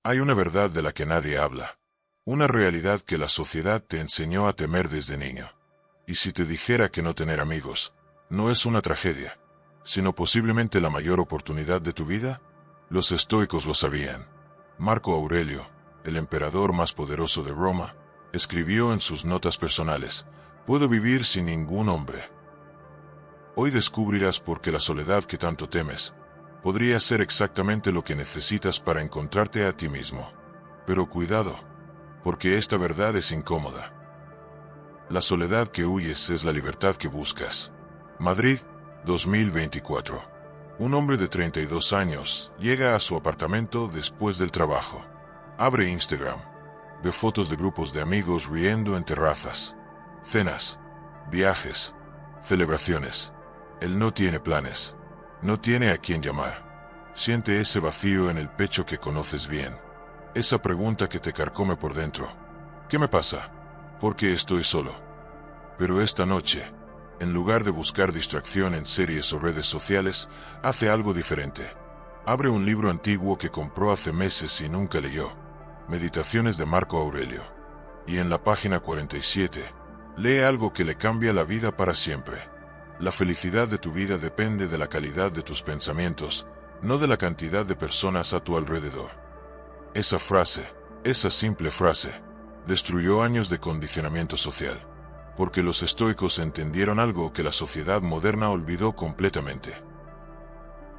Hay una verdad de la que nadie habla. Una realidad que la sociedad te enseñó a temer desde niño. Y si te dijera que no tener amigos no es una tragedia, sino posiblemente la mayor oportunidad de tu vida, los estoicos lo sabían. Marco Aurelio, el emperador más poderoso de Roma, escribió en sus notas personales: «Puedo vivir sin ningún hombre». Hoy descubrirás por qué la soledad que tanto temes podría ser exactamente lo que necesitas para encontrarte a ti mismo. Pero cuidado, porque esta verdad es incómoda. La soledad que huyes es la libertad que buscas. Madrid, 2024. Un hombre de 32 años llega a su apartamento después del trabajo. Abre Instagram. Ve fotos de grupos de amigos riendo en terrazas. Cenas, viajes, celebraciones. Él no tiene planes. No tiene a quién llamar. Siente ese vacío en el pecho que conoces bien. Esa pregunta que te carcome por dentro. ¿Qué me pasa? ¿Por qué estoy solo? Pero esta noche, en lugar de buscar distracción en series o redes sociales, hace algo diferente. Abre un libro antiguo que compró hace meses y nunca leyó. Meditaciones de Marco Aurelio. Y en la página 47, lee algo que le cambia la vida para siempre. La felicidad de tu vida depende de la calidad de tus pensamientos, no de la cantidad de personas a tu alrededor. Esa frase, esa simple frase, destruyó años de condicionamiento social, porque los estoicos entendieron algo que la sociedad moderna olvidó completamente.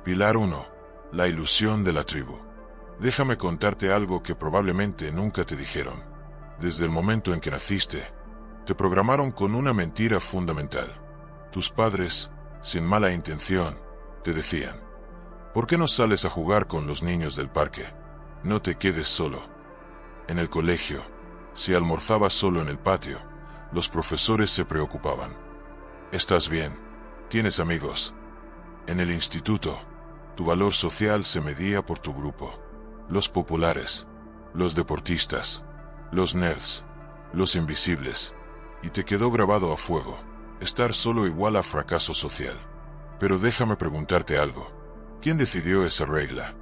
Pilar 1. La ilusión de la tribu. Déjame contarte algo que probablemente nunca te dijeron. Desde el momento en que naciste, te programaron con una mentira fundamental. Tus padres, sin mala intención, te decían: ¿por qué no sales a jugar con los niños del parque? No te quedes solo. En el colegio, si almorzabas solo en el patio, los profesores se preocupaban. ¿Estás bien? ¿Tienes amigos? En el instituto, tu valor social se medía por tu grupo. Los populares, los deportistas, los nerds, los invisibles. Y te quedó grabado a fuego: estar solo igual a fracaso social. Pero déjame preguntarte algo. ¿Quién decidió esa regla?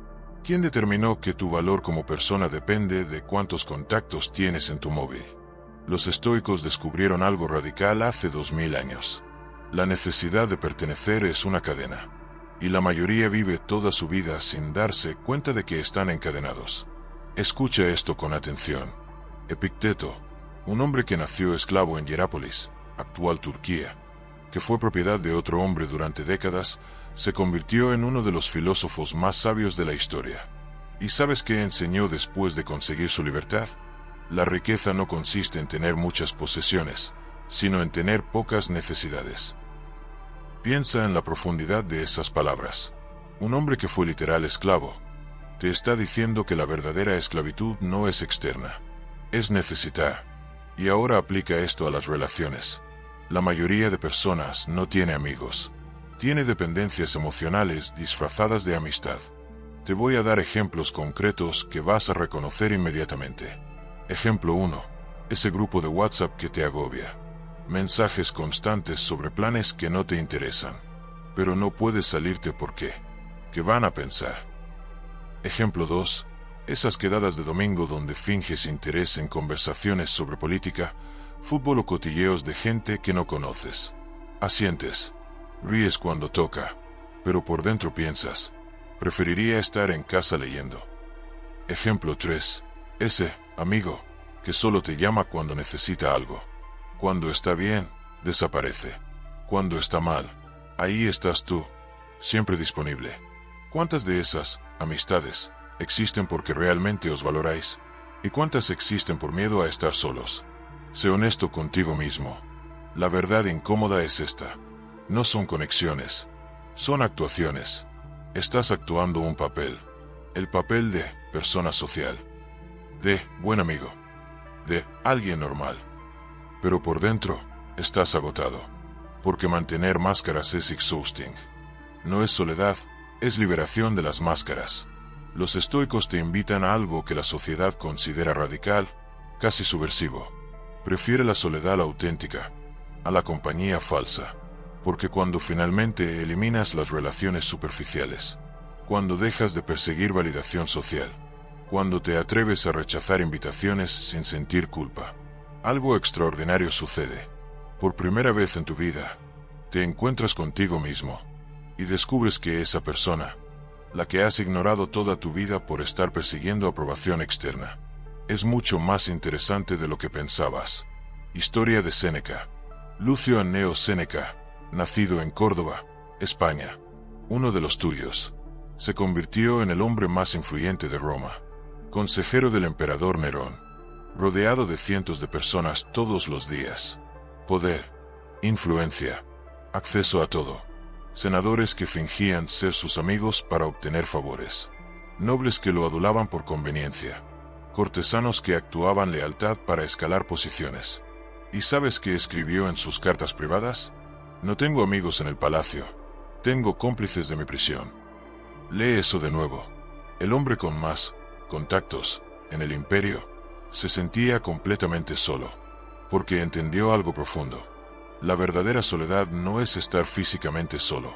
¿Quién determinó que tu valor como persona depende de cuántos contactos tienes en tu móvil? Los estoicos descubrieron algo radical hace 2000 años. La necesidad de pertenecer es una cadena. Y la mayoría vive toda su vida sin darse cuenta de que están encadenados. Escucha esto con atención. Epicteto, un hombre que nació esclavo en Hierápolis, actual Turquía, que fue propiedad de otro hombre durante décadas, se convirtió en uno de los filósofos más sabios de la historia. ¿Y sabes qué enseñó después de conseguir su libertad? La riqueza no consiste en tener muchas posesiones, sino en tener pocas necesidades. Piensa en la profundidad de esas palabras. Un hombre que fue literal esclavo te está diciendo que la verdadera esclavitud no es externa, es necesitar. Y ahora aplica esto a las relaciones. La mayoría de personas no tiene amigos. Tiene dependencias emocionales disfrazadas de amistad. Te voy a dar ejemplos concretos que vas a reconocer inmediatamente. Ejemplo 1. Ese grupo de WhatsApp que te agobia. Mensajes constantes sobre planes que no te interesan. Pero no puedes salirte porque ¿qué van a pensar? Ejemplo 2. Esas quedadas de domingo donde finges interés en conversaciones sobre política, fútbol o cotilleos de gente que no conoces. Asientes. Ríes cuando toca, pero por dentro piensas: preferiría estar en casa leyendo. Ejemplo 3. Ese amigo que solo te llama cuando necesita algo. Cuando está bien, desaparece. Cuando está mal, ahí estás tú, siempre disponible. ¿Cuántas de esas amistades existen porque realmente os valoráis? ¿Y cuántas existen por miedo a estar solos? Sé honesto contigo mismo. La verdad incómoda es esta. No son conexiones, son actuaciones. Estás actuando un papel. El papel de persona social, de buen amigo, de alguien normal. Pero por dentro, estás agotado. Porque mantener máscaras es exhausting. No es soledad, es liberación de las máscaras. Los estoicos te invitan a algo que la sociedad considera radical, casi subversivo. Prefiere la soledad auténtica a la compañía falsa. Porque cuando finalmente eliminas las relaciones superficiales, cuando dejas de perseguir validación social, Cuando te atreves a rechazar invitaciones sin sentir culpa, algo extraordinario sucede. Por primera vez en tu vida, te encuentras contigo mismo y descubres que esa persona, la que has ignorado toda tu vida por estar persiguiendo aprobación externa, es mucho más interesante de lo que pensabas. Historia de Séneca. Lucio Anneo Séneca, nacido en Córdoba, España, uno de los tuyos, se convirtió en el hombre más influyente de Roma, consejero del emperador Nerón, rodeado de cientos de personas todos los días. Poder, influencia, acceso a todo. Senadores que fingían ser sus amigos para obtener favores. Nobles que lo adulaban por conveniencia. Cortesanos que actuaban lealtad para escalar posiciones. ¿Y sabes qué escribió en sus cartas privadas? No tengo amigos en el palacio. Tengo cómplices de mi prisión. Lee eso de nuevo. El hombre con más contactos en el imperio se sentía completamente solo, porque entendió algo profundo. La verdadera soledad no es estar físicamente solo,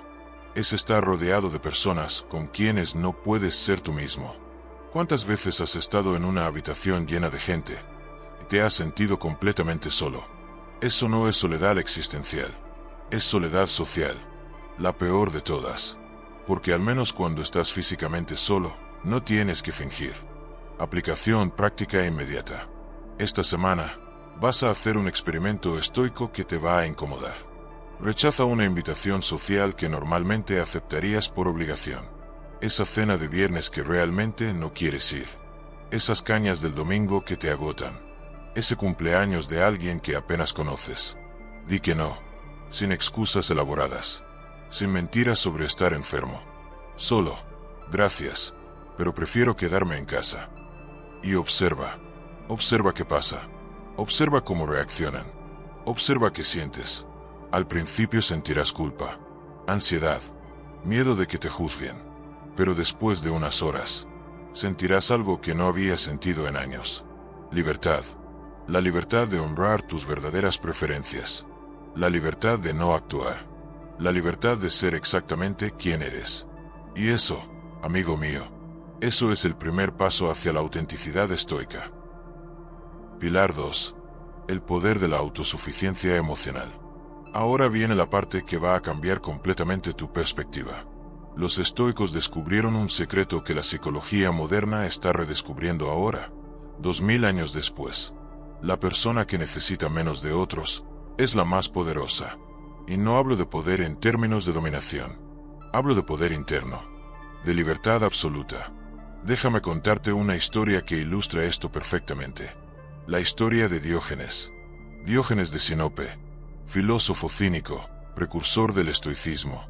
es estar rodeado de personas con quienes no puedes ser tú mismo. ¿Cuántas veces has estado en una habitación llena de gente y te has sentido completamente solo? Eso no es soledad existencial, es soledad social, la peor de todas, porque al menos cuando estás físicamente solo, no tienes que fingir. Aplicación práctica e inmediata. Esta semana, vas a hacer un experimento estoico que te va a incomodar. Rechaza una invitación social que normalmente aceptarías por obligación. Esa cena de viernes que realmente no quieres ir. Esas cañas del domingo que te agotan. Ese cumpleaños de alguien que apenas conoces. Di que no, sin excusas elaboradas, sin mentiras sobre estar enfermo. Solo, gracias, pero prefiero quedarme en casa. Y observa qué pasa. Observa cómo reaccionan. Observa qué sientes. Al principio sentirás culpa, ansiedad, miedo de que te juzguen. Pero después de unas horas, sentirás algo que no habías sentido en años. Libertad. La libertad de honrar tus verdaderas preferencias. La libertad de no actuar. La libertad de ser exactamente quien eres. Y eso, amigo mío, eso es el primer paso hacia la autenticidad estoica. Pilar 2. El poder de la autosuficiencia emocional. Ahora viene la parte que va a cambiar completamente tu perspectiva. Los estoicos descubrieron un secreto que la psicología moderna está redescubriendo ahora, 2000 años después. La persona que necesita menos de otros es la más poderosa. Y no hablo de poder en términos de dominación. Hablo de poder interno, de libertad absoluta. Déjame contarte una historia que ilustra esto perfectamente. La historia de Diógenes. Diógenes de Sinope, filósofo cínico, precursor del estoicismo.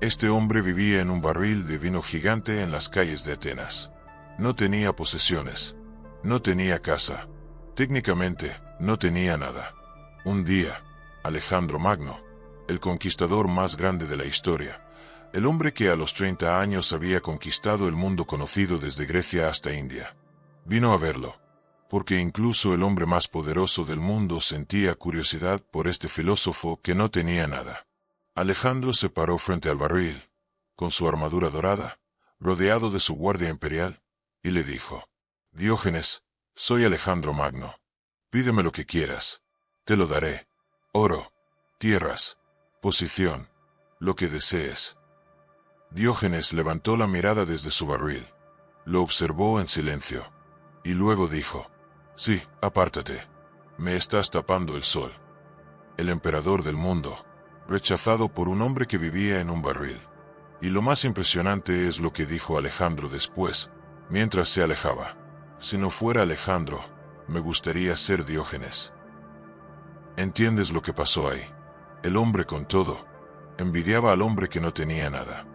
Este hombre vivía en un barril de vino gigante en las calles de Atenas. No tenía posesiones, no tenía casa, técnicamente no tenía nada. Un día, Alejandro Magno, el conquistador más grande de la historia, el hombre que a los 30 años había conquistado el mundo conocido desde Grecia hasta India, vino a verlo, porque incluso el hombre más poderoso del mundo sentía curiosidad por este filósofo que no tenía nada. Alejandro se paró frente al barril, con su armadura dorada, rodeado de su guardia imperial, y le dijo: Diógenes, soy Alejandro Magno. Pídeme lo que quieras, te lo daré. Oro, tierras, posición, lo que desees. Diógenes levantó la mirada desde su barril, lo observó en silencio, y luego dijo: Sí, apártate, me estás tapando el sol. El emperador del mundo, rechazado por un hombre que vivía en un barril. Y lo más impresionante es lo que dijo Alejandro después, mientras se alejaba: si no fuera Alejandro, me gustaría ser Diógenes. ¿Entiendes lo que pasó ahí? El hombre con todo envidiaba al hombre que no tenía nada.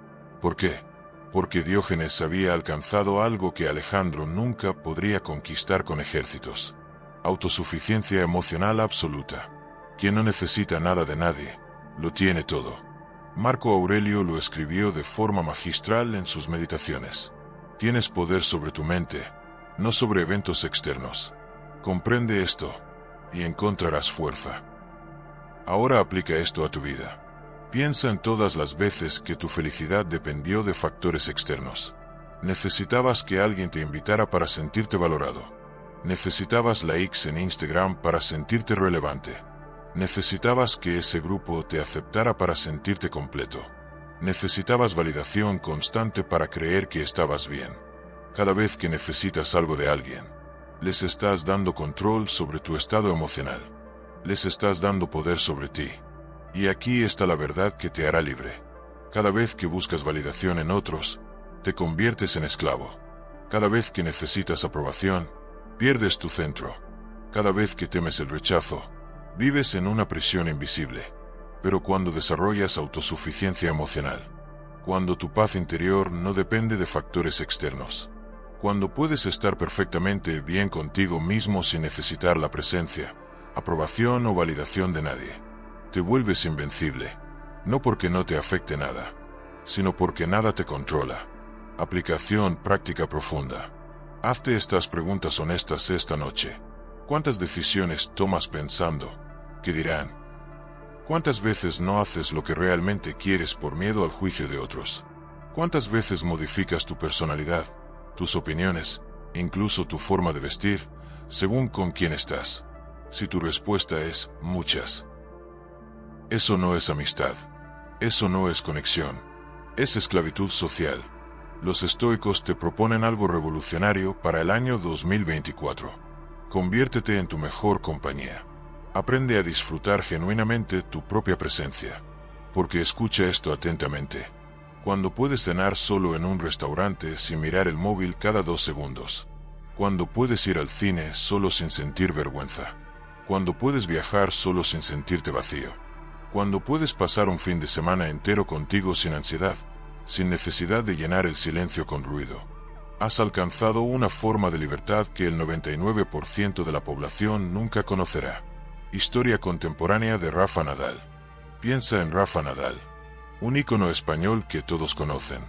¿Por qué? Porque Diógenes había alcanzado algo que Alejandro nunca podría conquistar con ejércitos. Autosuficiencia emocional absoluta. Quien no necesita nada de nadie, lo tiene todo. Marco Aurelio lo escribió de forma magistral en sus meditaciones. Tienes poder sobre tu mente, no sobre eventos externos. Comprende esto, y encontrarás fuerza. Ahora aplica esto a tu vida. Piensa en todas las veces que tu felicidad dependió de factores externos. Necesitabas que alguien te invitara para sentirte valorado. Necesitabas likes en Instagram para sentirte relevante. Necesitabas que ese grupo te aceptara para sentirte completo. Necesitabas validación constante para creer que estabas bien. Cada vez que necesitas algo de alguien, les estás dando control sobre tu estado emocional. Les estás dando poder sobre ti. Y aquí está la verdad que te hará libre. Cada vez que buscas validación en otros, te conviertes en esclavo. Cada vez que necesitas aprobación, pierdes tu centro. Cada vez que temes el rechazo, vives en una prisión invisible. Pero cuando desarrollas autosuficiencia emocional, cuando tu paz interior no depende de factores externos, cuando puedes estar perfectamente bien contigo mismo sin necesitar la presencia, aprobación o validación de nadie, te vuelves invencible, no porque no te afecte nada, sino porque nada te controla. Aplicación práctica profunda. Hazte estas preguntas honestas esta noche. ¿Cuántas decisiones tomas pensando qué dirán? ¿Cuántas veces no haces lo que realmente quieres por miedo al juicio de otros? ¿Cuántas veces modificas tu personalidad, tus opiniones, incluso tu forma de vestir, según con quién estás? Si tu respuesta es muchas, eso no es amistad. Eso no es conexión. Es esclavitud social. Los estoicos te proponen algo revolucionario para el año 2024. Conviértete en tu mejor compañía. Aprende a disfrutar genuinamente tu propia presencia. Porque escucha esto atentamente. Cuando puedes cenar solo en un restaurante sin mirar el móvil cada 2 segundos. Cuando puedes ir al cine solo sin sentir vergüenza. Cuando puedes viajar solo sin sentirte vacío. Cuando puedes pasar un fin de semana entero contigo sin ansiedad, sin necesidad de llenar el silencio con ruido. Has alcanzado una forma de libertad que el 99% de la población nunca conocerá. Historia contemporánea de Rafa Nadal. Piensa en Rafa Nadal, un ícono español que todos conocen.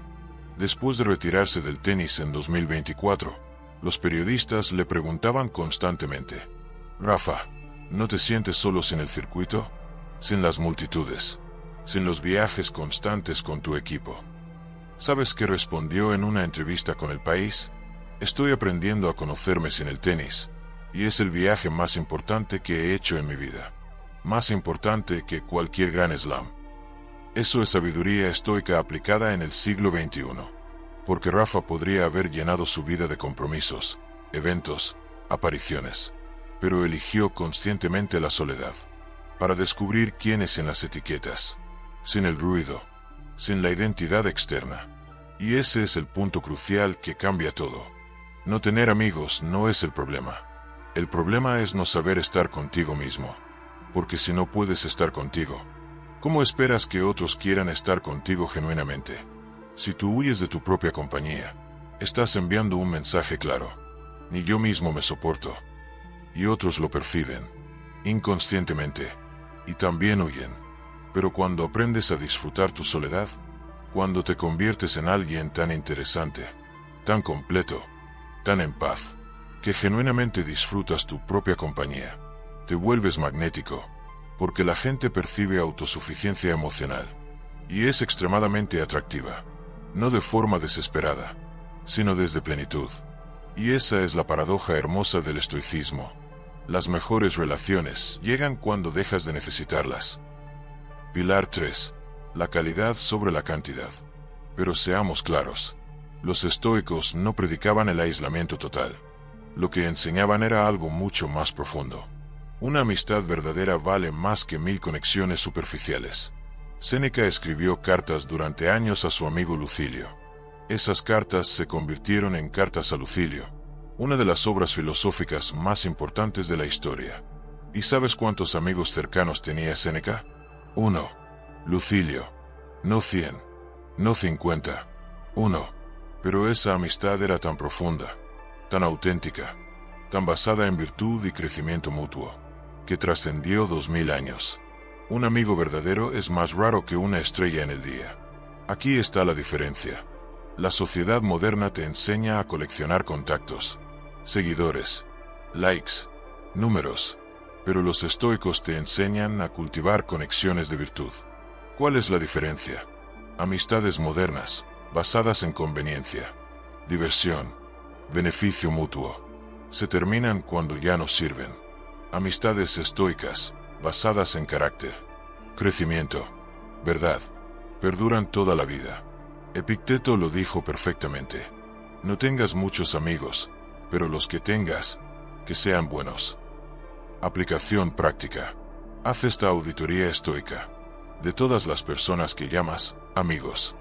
Después de retirarse del tenis en 2024, los periodistas le preguntaban constantemente: Rafa, ¿no te sientes solo sin el circuito? Sin las multitudes, sin los viajes constantes con tu equipo. ¿Sabes qué respondió en una entrevista con El País? Estoy aprendiendo a conocerme sin el tenis, y es el viaje más importante que he hecho en mi vida. Más importante que cualquier gran slam. Eso es sabiduría estoica aplicada en el siglo XXI. Porque Rafa podría haber llenado su vida de compromisos, eventos, apariciones, pero eligió conscientemente la soledad. Para descubrir quién es en las etiquetas, sin el ruido, sin la identidad externa. Y ese es el punto crucial que cambia todo. No tener amigos no es el problema. El problema es no saber estar contigo mismo. Porque si no puedes estar contigo, ¿cómo esperas que otros quieran estar contigo genuinamente? Si tú huyes de tu propia compañía, estás enviando un mensaje claro. Ni yo mismo me soporto. Y otros lo perciben, inconscientemente. Y también huyen. Pero cuando aprendes a disfrutar tu soledad, cuando te conviertes en alguien tan interesante, tan completo, tan en paz, que genuinamente disfrutas tu propia compañía, te vuelves magnético, porque la gente percibe autosuficiencia emocional, y es extremadamente atractiva, no de forma desesperada, sino desde plenitud. Y esa es la paradoja hermosa del estoicismo. Las mejores relaciones llegan cuando dejas de necesitarlas. Pilar 3. La calidad sobre la cantidad. Pero seamos claros, los estoicos no predicaban el aislamiento total. Lo que enseñaban era algo mucho más profundo. Una amistad verdadera vale más que 1000 conexiones superficiales. Séneca escribió cartas durante años a su amigo Lucilio. Esas cartas se convirtieron en cartas a Lucilio, una de las obras filosóficas más importantes de la historia. ¿Y sabes cuántos amigos cercanos tenía Séneca? 1. Lucilio. No 100. No 50. 1. Pero esa amistad era tan profunda, tan auténtica, tan basada en virtud y crecimiento mutuo, que trascendió 2000 años. Un amigo verdadero es más raro que una estrella en el día. Aquí está la diferencia. La sociedad moderna te enseña a coleccionar contactos, seguidores, likes, números, pero los estoicos te enseñan a cultivar conexiones de virtud. ¿Cuál es la diferencia? Amistades modernas, basadas en conveniencia. diversión, beneficio mutuo. Se terminan cuando ya no sirven. Amistades estoicas, basadas en carácter, crecimiento, verdad, perduran toda la vida. Epicteto lo dijo perfectamente. No tengas muchos amigos, pero los que tengas, que sean buenos. Aplicación práctica. Haz esta auditoría estoica. De todas las personas que llamas amigos,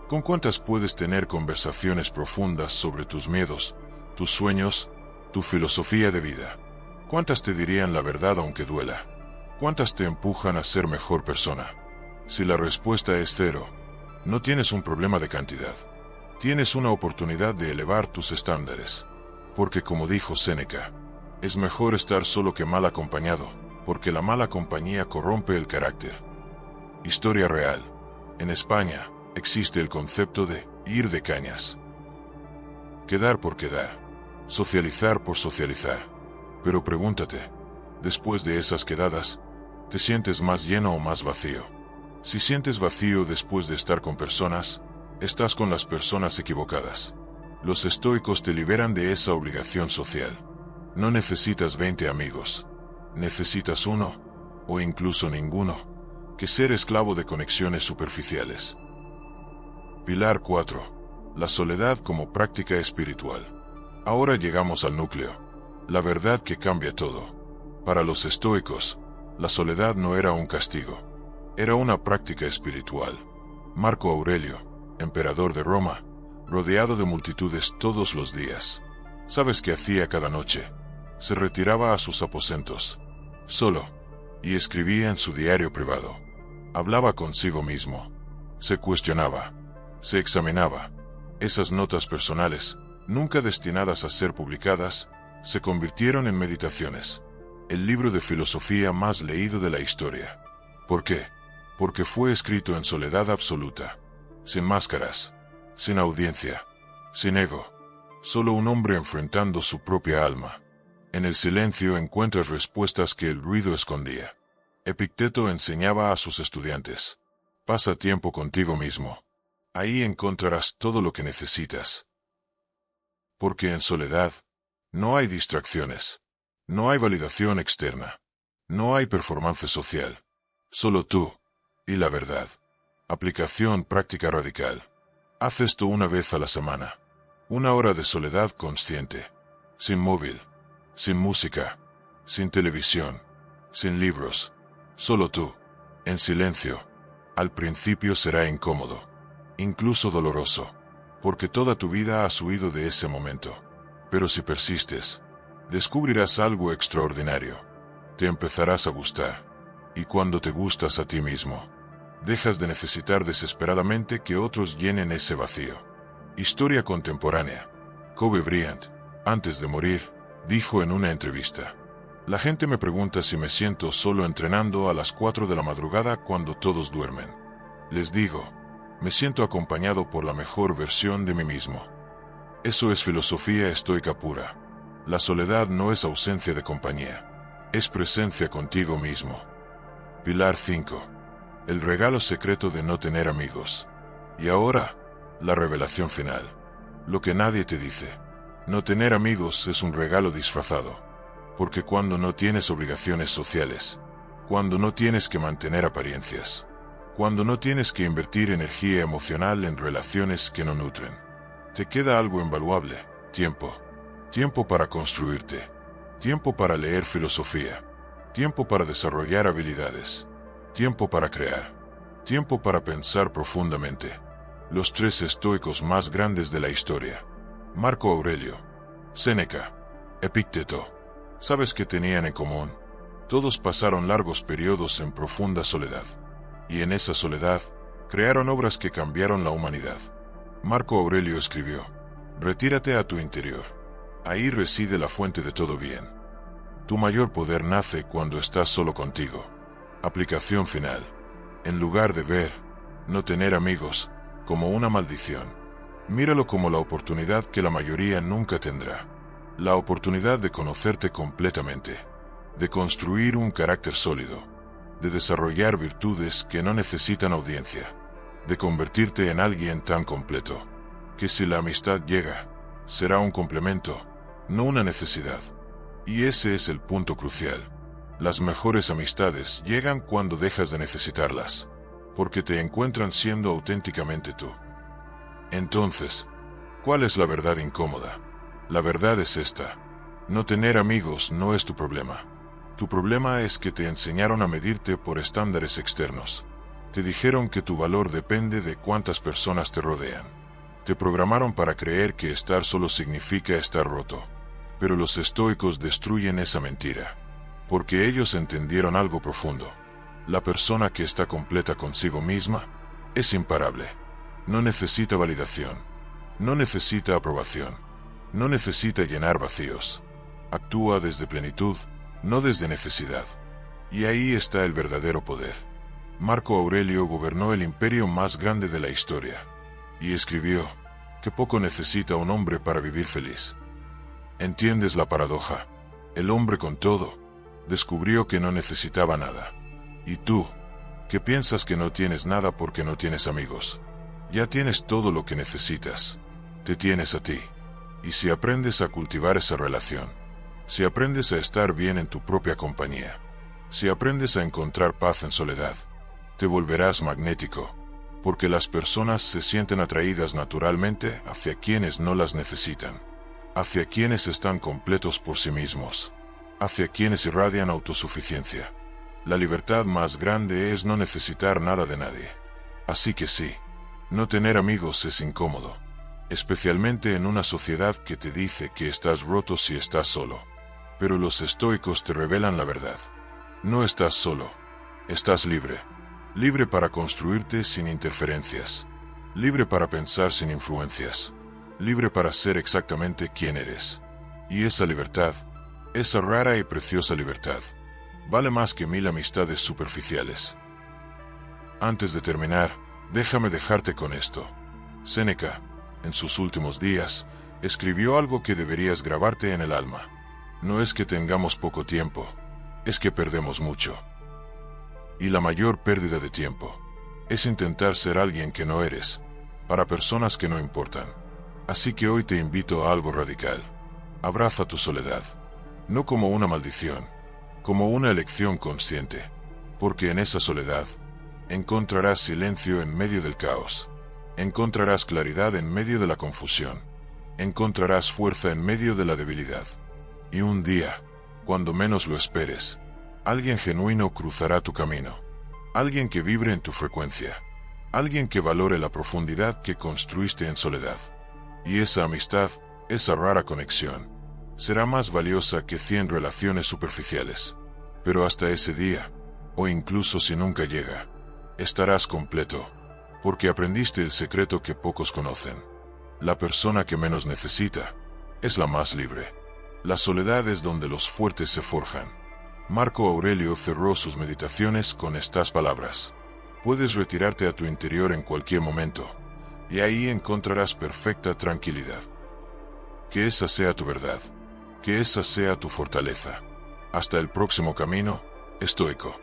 ¿con cuántas puedes tener conversaciones profundas sobre tus miedos, tus sueños, tu filosofía de vida? ¿Cuántas te dirían la verdad aunque duela? ¿Cuántas te empujan a ser mejor persona? Si la respuesta es cero, no tienes un problema de cantidad. Tienes una oportunidad de elevar tus estándares. Porque como dijo Séneca, es mejor estar solo que mal acompañado, porque la mala compañía corrompe el carácter. Historia real. En España, existe el concepto de ir de cañas. Quedar por quedar. Socializar por socializar. Pero pregúntate, después de esas quedadas, ¿te sientes más lleno o más vacío? Si sientes vacío después de estar con personas, estás con las personas equivocadas. Los estoicos te liberan de esa obligación social. No necesitas 20 amigos. Necesitas uno, o incluso ninguno, que ser esclavo de conexiones superficiales. Pilar 4. La soledad como práctica espiritual. Ahora llegamos al núcleo. La verdad que cambia todo. Para los estoicos, la soledad no era un castigo. Era una práctica espiritual. Marco Aurelio, emperador de Roma, rodeado de multitudes todos los días. ¿Sabes qué hacía cada noche? Se retiraba a sus aposentos, solo, y escribía en su diario privado. Hablaba consigo mismo. Se cuestionaba. Se examinaba. Esas notas personales, nunca destinadas a ser publicadas, se convirtieron en Meditaciones, el libro de filosofía más leído de la historia. ¿Por qué? Porque fue escrito en soledad absoluta, sin máscaras, sin audiencia, sin ego, solo un hombre enfrentando su propia alma. En el silencio encuentras respuestas que el ruido escondía. Epicteto enseñaba a sus estudiantes: pasa tiempo contigo mismo. Ahí encontrarás todo lo que necesitas. Porque en soledad, no hay distracciones, no hay validación externa, no hay performance social. Solo tú y la verdad. Aplicación práctica radical. Haz esto una vez a la semana. 1 hora de soledad consciente. Sin móvil, sin música, sin televisión, sin libros. Solo tú, en silencio. Al principio será incómodo, incluso doloroso, porque toda tu vida has huido de ese momento. Pero si persistes, descubrirás algo extraordinario. Te empezarás a gustar. Y cuando te gustas a ti mismo, dejas de necesitar desesperadamente que otros llenen ese vacío. Historia contemporánea. Kobe Bryant, antes de morir, dijo en una entrevista: la gente me pregunta si me siento solo entrenando a las 4 de la madrugada cuando todos duermen. Les digo, me siento acompañado por la mejor versión de mí mismo. Eso es filosofía estoica pura. La soledad no es ausencia de compañía, es presencia contigo mismo. Pilar 5. El regalo secreto de no tener amigos. Y ahora, la revelación final. Lo que nadie te dice. No tener amigos es un regalo disfrazado. Porque cuando no tienes obligaciones sociales, cuando no tienes que mantener apariencias, cuando no tienes que invertir energía emocional en relaciones que no nutren, te queda algo invaluable: tiempo. Tiempo para construirte. Tiempo para leer filosofía. Tiempo para desarrollar habilidades. Tiempo para crear. Tiempo para pensar profundamente. Los 3 estoicos más grandes de la historia: Marco Aurelio, Séneca, Epicteto. ¿Sabes qué tenían en común? Todos pasaron largos periodos en profunda soledad. Y en esa soledad, crearon obras que cambiaron la humanidad. Marco Aurelio escribió: retírate a tu interior. Ahí reside la fuente de todo bien. Tu mayor poder nace cuando estás solo contigo. Aplicación final. En lugar de ver, no tener amigos, como una maldición, míralo como la oportunidad que la mayoría nunca tendrá. La oportunidad de conocerte completamente, de construir un carácter sólido, de desarrollar virtudes que no necesitan audiencia, de convertirte en alguien tan completo que si la amistad llega, será un complemento, no una necesidad. Y ese es el punto crucial. Las mejores amistades llegan cuando dejas de necesitarlas, porque te encuentran siendo auténticamente tú. Entonces, ¿cuál es la verdad incómoda? La verdad es esta: no tener amigos no es tu problema. Tu problema es que te enseñaron a medirte por estándares externos. Te dijeron que tu valor depende de cuántas personas te rodean. Te programaron para creer que estar solo significa estar roto. Pero los estoicos destruyen esa mentira, porque ellos entendieron algo profundo. La persona que está completa consigo misma es imparable. No necesita validación. No necesita aprobación. No necesita llenar vacíos. Actúa desde plenitud, no desde necesidad. Y ahí está el verdadero poder. Marco Aurelio gobernó el imperio más grande de la historia, y escribió que poco necesita un hombre para vivir feliz. ¿Entiendes la paradoja? El hombre con todo descubrió que no necesitaba nada. Y tú, que piensas que no tienes nada porque no tienes amigos, ya tienes todo lo que necesitas. Te tienes a ti. Y si aprendes a cultivar esa relación, si aprendes a estar bien en tu propia compañía, si aprendes a encontrar paz en soledad, te volverás magnético, porque las personas se sienten atraídas naturalmente hacia quienes no las necesitan, hacia quienes están completos por sí mismos, hacia quienes irradian autosuficiencia. La libertad más grande es no necesitar nada de nadie. Así que sí, no tener amigos es incómodo, especialmente en una sociedad que te dice que estás roto si estás solo. Pero los estoicos te revelan la verdad. No estás solo, estás libre. Libre para construirte sin interferencias. Libre para pensar sin influencias. Libre para ser exactamente quien eres. Y esa libertad, esa rara y preciosa libertad, vale más que 1000 amistades superficiales. Antes de terminar, déjame dejarte con esto. Séneca, en sus últimos días, escribió algo que deberías grabarte en el alma. No es que tengamos poco tiempo, es que perdemos mucho. Y la mayor pérdida de tiempo es intentar ser alguien que no eres, para personas que no importan. Así que hoy te invito a algo radical. Abraza tu soledad, no como una maldición, como una elección consciente, porque en esa soledad encontrarás silencio en medio del caos, encontrarás claridad en medio de la confusión, encontrarás fuerza en medio de la debilidad. Y un día, cuando menos lo esperes, alguien genuino cruzará tu camino, alguien que vibre en tu frecuencia, alguien que valore la profundidad que construiste en soledad. Y esa amistad, esa rara conexión, será más valiosa que 100 relaciones superficiales. Pero hasta ese día, o incluso si nunca llega, estarás completo, porque aprendiste el secreto que pocos conocen. La persona que menos necesita es la más libre. La soledad es donde los fuertes se forjan. Marco Aurelio cerró sus meditaciones con estas palabras: puedes retirarte a tu interior en cualquier momento, y ahí encontrarás perfecta tranquilidad. Que esa sea tu verdad, que esa sea tu fortaleza. Hasta el próximo camino estoico.